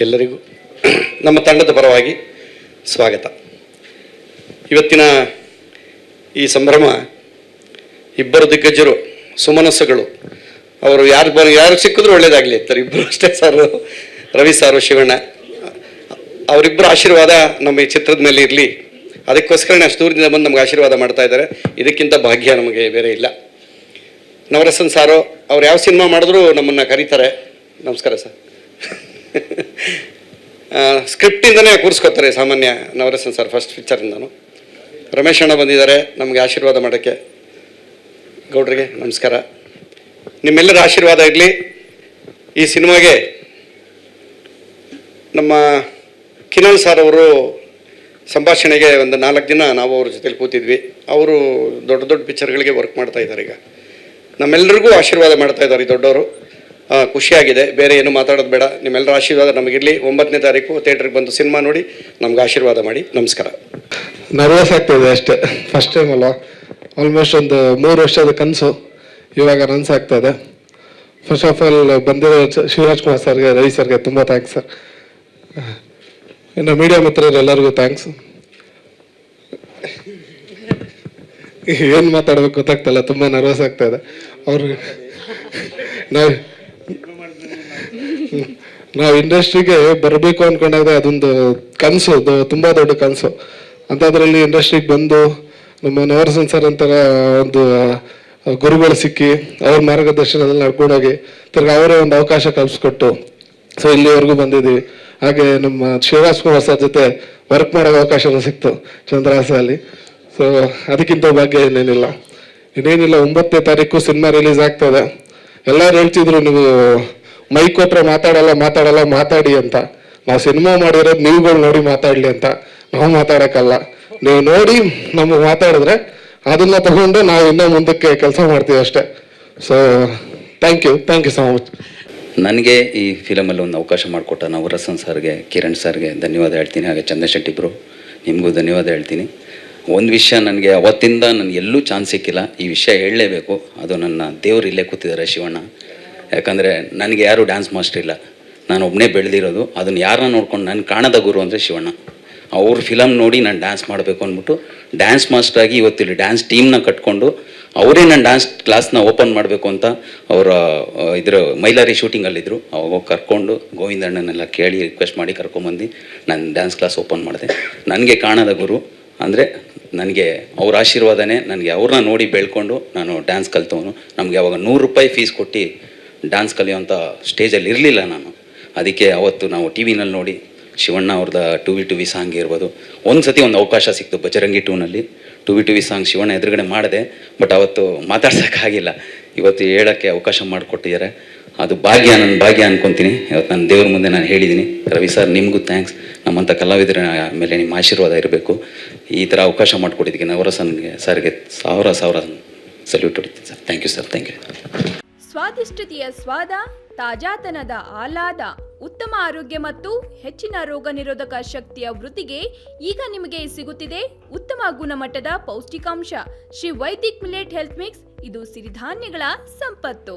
ಎಲ್ಲರಿಗೂ ನಮ್ಮ ತಂಡದ ಪರವಾಗಿ ಸ್ವಾಗತ. ಇವತ್ತಿನ ಈ ಸಂಭ್ರಮ ಇಬ್ಬರು ದಿಗ್ಗಜರು, ಸುಮನಸ್ಸುಗಳು, ಅವರು ಯಾರು ಸಿಕ್ಕಿದ್ರು ಒಳ್ಳೇದಾಗಲಿ ಅಂತಾರೆ. ಇಬ್ಬರು ಅಷ್ಟೇ ಸರ್, ರವಿ ಸಾರು, ಶಿವಣ್ಣ, ಅವರಿಬ್ಬರ ಆಶೀರ್ವಾದ ನಮ್ಮ ಈ ಚಿತ್ರದ ಮೇಲೆ ಇರಲಿ. ಅದಕ್ಕೋಸ್ಕರ ಅಷ್ಟು ದೂರದಿಂದ ಬಂದು ನಮ್ಗೆ ಆಶೀರ್ವಾದ ಮಾಡ್ತಾ ಇದ್ದಾರೆ. ಇದಕ್ಕಿಂತ ಭಾಗ್ಯ ನಮಗೆ ಬೇರೆ ಇಲ್ಲ. ನವರಸನ್ ಸಾರು ಅವ್ರು ಯಾವ ಸಿನಿಮಾ ಮಾಡಿದ್ರು ನಮ್ಮನ್ನು ಕರೀತಾರೆ. ನಮಸ್ಕಾರ ಸರ್. ಸ್ಕ್ರಿಪ್ಟಿಂದನೇ ಕೂರಿಸ್ಕೊತಾರೆ ಸಾಮಾನ್ಯ ನವರಸನ್ ಸರ್, ಫಸ್ಟ್ ಪಿಕ್ಚರಿಂದನು. ರಮೇಶ್ ಅಣ್ಣ ಬಂದಿದ್ದಾರೆ ನಮಗೆ ಆಶೀರ್ವಾದ ಮಾಡೋಕ್ಕೆ. ಗೌಡ್ರಿಗೆ ನಮಸ್ಕಾರ. ನಿಮ್ಮೆಲ್ಲರ ಆಶೀರ್ವಾದ ಇರಲಿ. ಈ ಸಿನಿಮಾಗೆ ನಮ್ಮ ಕಿರಣ್ ಸರ್ ಅವರು ಸಂಭಾಷಣೆಗೆ ಒಂದು 4 ದಿನ ನಾವು ಅವ್ರ ಜೊತೆಲಿ ಕೂತಿದ್ವಿ. ಅವರು ದೊಡ್ಡ ದೊಡ್ಡ ಪಿಕ್ಚರ್ಗಳಿಗೆ ವರ್ಕ್ ಮಾಡ್ತಾ ಇದ್ದಾರೆ. ಈಗ ನಮ್ಮೆಲ್ಲರಿಗೂ ಆಶೀರ್ವಾದ ಮಾಡ್ತಾ ಇದ್ದಾರೆ ಈ ದೊಡ್ಡವರು. ಖುಷಿಯಾಗಿದೆ. ಬೇರೆ ಏನು ಮಾತಾಡೋದು ಬೇಡ. ನಿಮ್ಮೆಲ್ಲರ ಆಶೀರ್ವಾದ ನಮಗಿರಲಿ. 9ನೇ ತಾರೀಕು ಥಿಯೇಟ್ರಿಗೆ ಬಂದು ಸಿನಿಮಾ ನೋಡಿ ನಮ್ಗೆ ಆಶೀರ್ವಾದ ಮಾಡಿ. ನಮಸ್ಕಾರ. ನರ್ವಸ್ ಆಗ್ತಾಯಿದೆ ಅಷ್ಟೇ, ಫಸ್ಟ್ ಟೈಮ್ ಅಲ್ವಾ. ಆಲ್ಮೋಸ್ಟ್ ಒಂದು 3 ವರ್ಷದ ಕನಸು ಇವಾಗ ರನ್ಸ್ ಆಗ್ತಾಯಿದೆ. ಫಸ್ಟ್ ಆಫ್ ಆಲ್ ಬಂದಿರೋ ಶಿವರಾಜ್ ಕುಮಾರ್ ಸರ್ಗೆ, ರವಿ ಸರ್ಗೆ ತುಂಬ ಥ್ಯಾಂಕ್ಸ್ ಸರ್. ಇನ್ನು ಮೀಡಿಯಾ ಮಿತ್ರರೆಲ್ಲರಿಗೂ ಥ್ಯಾಂಕ್ಸ್. ಏನು ಮಾತಾಡ್ಬೇಕು ಗೊತ್ತಾಗ್ತಲ್ಲ, ತುಂಬ ನರ್ವಸ್ ಆಗ್ತಾಯಿದೆ. ಅವ್ರಿಗೆ ನಾವು ಇಂಡಸ್ಟ್ರಿಗೆ ಬರಬೇಕು ಅಂದ್ಕೊಂಡಾಗ ಅದೊಂದು ಕನಸು, ತುಂಬ ದೊಡ್ಡ ಕನಸು. ಅಂಥದ್ರಲ್ಲಿ ಇಂಡಸ್ಟ್ರಿಗೆ ಬಂದು ನಮ್ಮ ನವರಸನ್ ಸರ್ ಅಂತರ ಒಂದು ಗುರುಗಳು ಸಿಕ್ಕಿ ಅವ್ರ ಮಾರ್ಗದರ್ಶನದಲ್ಲಿ ನಡ್ಕೊಂಡೋಗಿ ತಿರ್ಗಿ ಅವರೇ ಒಂದು ಅವಕಾಶ ಕಲ್ಪಿಸ್ಕೊಟ್ಟು ಸೊ ಇಲ್ಲಿವರೆಗೂ ಬಂದಿದ್ದೀವಿ. ಹಾಗೆ ನಮ್ಮ ಶಿವರಾಜ್ ಕುಮಾರ್ ಸರ್ ಜೊತೆ ವರ್ಕ್ ಮಾಡೋ ಅವಕಾಶನೂ ಸಿಕ್ತು ಚಂದ್ರಹಾಸಲ್ಲಿ. ಸೊ ಅದಕ್ಕಿಂತ ಭಾಗ್ಯ ಇನ್ನೇನಿಲ್ಲ. 9ನೇ ತಾರೀಕು ಸಿನಿಮಾ ರಿಲೀಸ್ ಆಗ್ತದೆ. ಎಲ್ಲರೂ ಹೇಳ್ತಿದ್ರು ನೀವು ಮೈಕ್ ಕೊಟ್ಟರೆ ಮಾತಾಡಲ್ಲ ಮಾತಾಡಿ ಅಂತ. ನಾವು ಸಿನಿಮಾ ಮಾಡಿರೋದು ನೀವುಗಳು ನೋಡಿ ಮಾತಾಡಲಿ ಅಂತ. ನಾವು ಮಾತಾಡೋಕ್ಕಲ್ಲ, ನೀವು ನೋಡಿ ನಮಗೆ ಮಾತಾಡಿದ್ರೆ ಅದನ್ನ ತಗೊಂಡು ನಾವು ಇನ್ನೂ ಮುಂದಕ್ಕೆ ಕೆಲಸ ಮಾಡ್ತೀವಿ ಅಷ್ಟೇ. So thank you so much. ನನಗೆ ಈ ಫಿಲಮಲ್ಲಿ ಒಂದು ಅವಕಾಶ ಮಾಡಿಕೊಟ್ಟ ನವರಸನ್ ಸರ್ಗೆ, ಕಿರಣ್ ಸರ್ಗೆ ಧನ್ಯವಾದ ಹೇಳ್ತೀನಿ. ಹಾಗೆ ಚಂದ್ರಶೆಟ್ಟಿ ಬ್ರೋ ನಿಮಗೂ ಧನ್ಯವಾದ ಹೇಳ್ತೀನಿ. ಒಂದು ವಿಷಯ, ನನಗೆ ಅವತ್ತಿಂದ ನನಗೆ ಎಲ್ಲೂ ಚಾನ್ಸ್ ಸಿಕ್ಕಿಲ್ಲ. ಈ ವಿಷಯ ಹೇಳಲೇಬೇಕು. ಅದು ನನ್ನ ದೇವರು ಇಲ್ಲೇ ಕೂತಿದ್ದಾರೆ, ಶಿವಣ್ಣ. ಯಾಕಂದರೆ ನನಗೆ ಯಾರೂ ಡ್ಯಾನ್ಸ್ ಮಾಸ್ಟರ್ ಇಲ್ಲ, ನಾನು ಒಬ್ಬನೇ ಬೆಳೆದಿರೋದು. ಅದನ್ನು ಯಾರನ್ನ ನೋಡ್ಕೊಂಡು ನನ್ನ ಕಾಣದ ಗುರು ಅಂದರೆ ಶಿವಣ್ಣ. ಅವ್ರ ಫಿಲಮ್ ನೋಡಿ ನಾನು ಡ್ಯಾನ್ಸ್ ಮಾಡಬೇಕು ಅಂದ್ಬಿಟ್ಟು ಡ್ಯಾನ್ಸ್ ಮಾಸ್ಟ್ರಾಗಿ ಇವತ್ತಿಲ್ಲಿ ಡ್ಯಾನ್ಸ್ ಟೀಮ್ನ ಕಟ್ಕೊಂಡು ಅವರೇ ನನ್ನ ಡ್ಯಾನ್ಸ್ ಕ್ಲಾಸ್ನ ಓಪನ್ ಮಾಡಬೇಕು ಅಂತ ಅವರ ಮೈಲಾರಿ ಶೂಟಿಂಗಲ್ಲಿದ್ದರು. ಅವಾಗ ಕರ್ಕೊಂಡು ಗೋವಿಂದಣ್ಣನೆಲ್ಲ ಕೇಳಿ ರಿಕ್ವೆಸ್ಟ್ ಮಾಡಿ ಕರ್ಕೊಂಬಂದು ನಾನು ಡ್ಯಾನ್ಸ್ ಕ್ಲಾಸ್ ಓಪನ್ ಮಾಡಿದೆ. ನನಗೆ ಕಾಣದ ಗುರು ಅಂದರೆ ನನಗೆ ಅವ್ರ ಆಶೀರ್ವಾದನೇ. ನನಗೆ ಅವ್ರನ್ನ ನೋಡಿ ಬೆಳ್ಕೊಂಡು ನಾನು ಡ್ಯಾನ್ಸ್ ಕಲ್ತವನು. ನಮಗೆ ಅವಾಗ 100 ರೂಪಾಯಿ ಫೀಸ್ ಕೊಟ್ಟು ಡ್ಯಾನ್ಸ್ ಕಲಿಯೋಂಥ ಸ್ಟೇಜಲ್ಲಿ ಇರಲಿಲ್ಲ ನಾನು. ಅದಕ್ಕೆ ಅವತ್ತು ನಾವು ಟಿ ವಿನಲ್ಲಿ ನೋಡಿ ಶಿವಣ್ಣ ಅವ್ರದ್ದು 2v2v ಸಾಂಗ್ ಇರ್ಬೋದು. ಒಂದು ಸತಿ ಒಂದು ಅವಕಾಶ ಸಿಕ್ತು ಬಜರಂಗಿ 2ನಲ್ಲಿ 2v2v ಸಾಂಗ್ ಶಿವಣ್ಣ ಎದುರುಗಡೆ ಮಾಡಿದೆ. ಬಟ್ ಅವತ್ತು ಮಾತಾಡ್ಸೋಕ್ಕಾಗಿಲ್ಲ. ಇವತ್ತು ಹೇಳೋಕ್ಕೆ ಅವಕಾಶ ಮಾಡಿಕೊಟ್ಟಿದ್ದಾರೆ. ಅದು ಭಾಗ್ಯ, ನನ್ನ ಭಾಗ್ಯ ಅನ್ಕೊತೀನಿ. ಇವತ್ತು ನನ್ನ ದೇವ್ರ ಮುಂದೆ ನಾನು ಹೇಳಿದ್ದೀನಿ. ರವಿ ಸರ್ ನಿಮಗೂ ಥ್ಯಾಂಕ್ಸ್. ನಮ್ಮಂಥ ಕಲಾವಿದರ ಮೇಲೆ ನಿಮ್ಮ ಆಶೀರ್ವಾದ ಇರಬೇಕು. ಈ ಥರ ಅವಕಾಶ ಮಾಡಿಕೊಟ್ಟಿದ್ದಕ್ಕೆ ನವರಸನ್ಗೆ ಸರ್ಗೆ ಸಾವಿರ ಸಲ್ಯೂಟ್ ಹೊಡಿತೀನಿ sir. Thank you sir. Thank you. ಸ್ವಾದಿಷ್ಟತೆಯ ಸ್ವಾದ, ತಾಜಾತನದ ಆಹ್ಲಾದ, ಉತ್ತಮ ಆರೋಗ್ಯ ಮತ್ತು ಹೆಚ್ಚಿನ ರೋಗ ನಿರೋಧಕ ಶಕ್ತಿಯ ವೃದ್ಧಿಗೆ ಈಗ ನಿಮಗೆ ಸಿಗುತ್ತಿದೆ ಉತ್ತಮ ಗುಣಮಟ್ಟದ ಪೌಷ್ಟಿಕಾಂಶ. Shri Vaidik millet health mix. ಇದು ಸಿರಿಧಾನ್ಯಗಳ ಸಂಪತ್ತು.